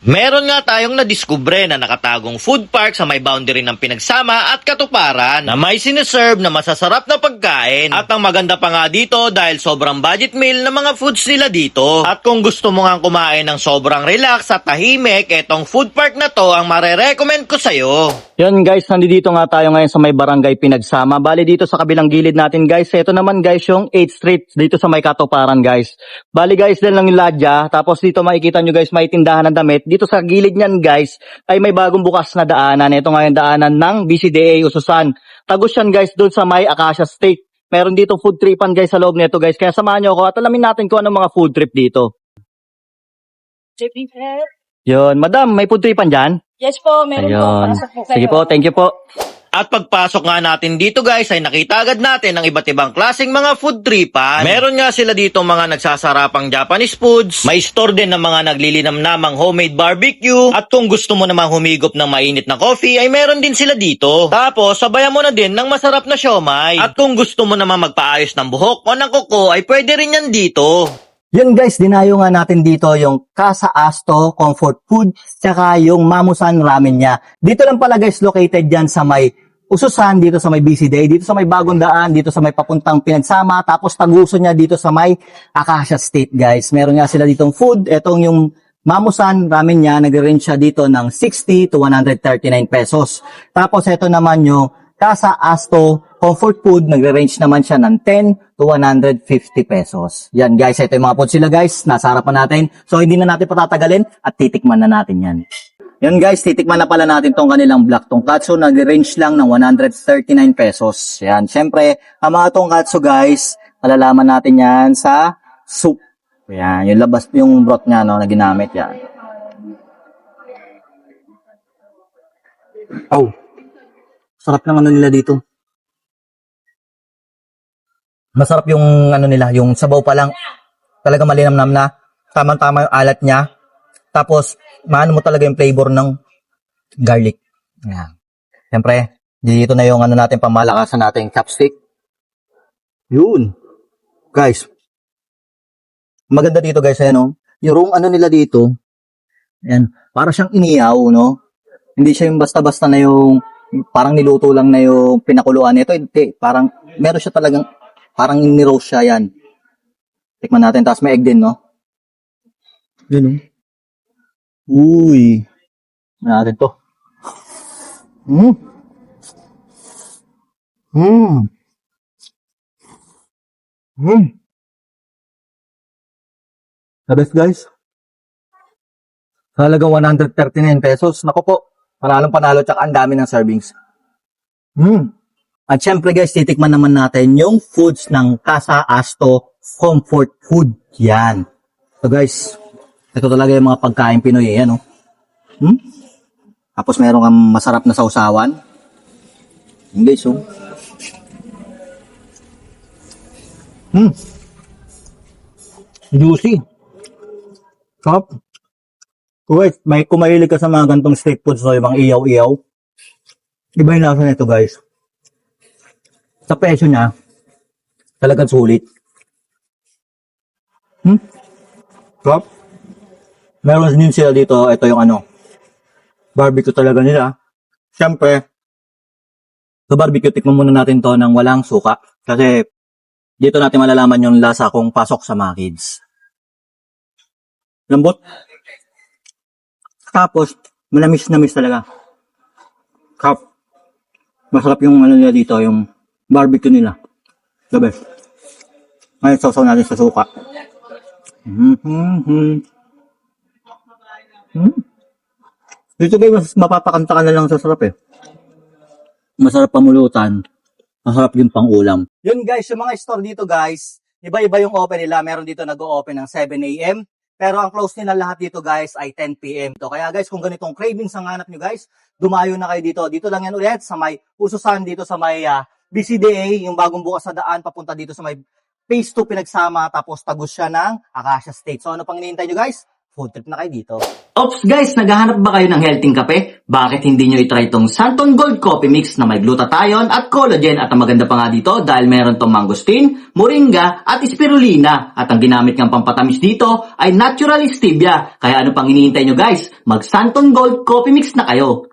Meron nga tayong nadiskubre na nakatagong food park sa may boundary ng Pinagsama at Katuparan na may siniserve na masasarap na pagkain. At ang maganda pa nga dito dahil sobrang budget meal na mga foods nila dito. At kung gusto mo nga kumain ng sobrang relax at tahimik, etong food park na to ang marerecommend ko sa'yo. Yan guys, nandito nga tayo ngayon sa may barangay Pinagsama. Bali dito sa kabilang gilid natin guys. Ito naman guys yung 8th Street dito sa may Katuparan guys. Bali guys, dyan lang yung Ladya. Tapos dito makikita nyo guys may tindahan ng damit. Dito sa gilid niyan guys ay may bagong bukas na daanan. Ito nga yung daanan ng BCDA Ususan. Tagos yan guys doon sa may Acacia State. Meron dito food tripan guys sa loob nito guys. Kaya samahan nyo ako at alamin natin kung anong mga food trip dito. Yun, madam, may food tripan dyan? Yes po, meron po. Ayun. Pasok po kayo. Sige po, thank you po. At pagpasok nga natin dito guys ay nakita agad natin ang iba't ibang klaseng mga food tripan. Meron nga sila dito mga nagsasarapang Japanese foods. May store din ng mga naglilinamnamang homemade barbecue. At kung gusto mo namang humigop ng mainit na coffee ay meron din sila dito. Tapos sabayan mo na din ng masarap na siomay. At kung gusto mo namang magpaayos ng buhok o ng kuko ay pwede rin yan dito. Yun guys, dinayo nga natin dito yung Casa Asto Comfort Food tsaka yung Mamusan Ramen niya. Dito lang pala guys located dyan sa may Ususan, dito sa may BCDA, dito sa may Bagong Daan, dito sa may papuntang Pinagsama, tapos taguso niya dito sa may Acacia State guys. Meron nga sila ditong food, etong yung Mamusan Ramen niya, nag-range siya dito ng 60 to 139 pesos. Tapos ito naman yung Casa Asto Comfort Food, nagre-range naman siya ng 10 to 150 pesos. Yan guys, ito yung mga food sila guys, nasa harapan natin. So hindi na natin patatagalin at titikman na natin yan. Yan guys, titikman na pala natin tong kanilang black tongkatsu, nag-range lang ng 139 pesos. Yan, syempre, ang mga tongkatsu guys, malalaman natin yan sa soup. Yan, yung labas, yung broth niya no, na ginamit yan. Oh, sarap ng ano nila dito. Masarap yung ano nila, yung sabaw pa lang. Talaga malinamnam na. Tamang-tama yung alat niya. Tapos, maano mo talaga yung flavor ng garlic. Yan. Siyempre, dito na yung ano natin, pamalakasan natin, chopstick. Yun. Guys. Maganda dito guys, ayan o. Yung ano nila dito, ayan, para siyang iniyaw, no? Hindi siya yung basta-basta na yung, parang niluto lang na yung pinakuluan. Ito, hindi. Parang, meron siya talagang, parang ni-roast siya, yan. Tikman natin, tapos may egg din, no? Yun, o. Uy. Natin to. The best guys. Halagang 139 pesos. Naku po. Panalong-panalo tsaka ang dami ng servings. At syempre guys, titikman naman natin yung foods ng Casa Asto Comfort Food. Yan. So guys, ito talaga yung mga pagkain Pinoy, yan, no? Tapos meron kang masarap na sausawan. Yung guys, oh. Juicy. Sarap. Wait, kung mahilig ka sa mga gantong street foods, so yung mga iyaw-iyaw, iba yung lasa nito, guys. Sa presyo niya, talagang sulit. Sarap. Meron din sila dito, ito yung ano, barbecue talaga nila. Siyempre, sa barbecue, tikman muna natin to ng walang suka. Kasi, dito natin malalaman yung lasa kung pasok sa mga kids. Lambot. Tapos, manamis-namis talaga. Kap. Masarap yung ano nila dito, yung barbecue nila. The best. Ngayon, sausaw natin sa suka. Dito guys, mas mapapakanta ka na lang sa sarap eh. Masarap pamulutan. Masarap yung pang-ulam. Yun guys, yung mga store dito guys, iba-iba yung open nila. Meron dito nag-o-open ng 7 a.m. Pero ang close nila lahat dito guys ay 10 p.m. Kaya guys, kung ganitong cravings ang hanap nyo guys, dumayo na kayo dito. Dito lang yan ulit sa may Ususan, dito sa may BCDA, yung bagong bukas na daan, papunta dito sa may Phase 2 Pinagsama, tapos tagos siya ng Acacia State. So ano pang hinihintay nyo guys? food trip na kayo dito. Ops guys, naghahanap ba kayo ng healthy kape? Bakit hindi nyo itry itong Santon Gold Coffee Mix na may glutathione at collagen at ang maganda pa nga dito dahil meron tong mangosteen, moringa at spirulina at ang ginamit ng pampatamis dito ay natural stevia. Kaya ano pang hinihintay nyo guys? Mag Santon Gold Coffee Mix na kayo.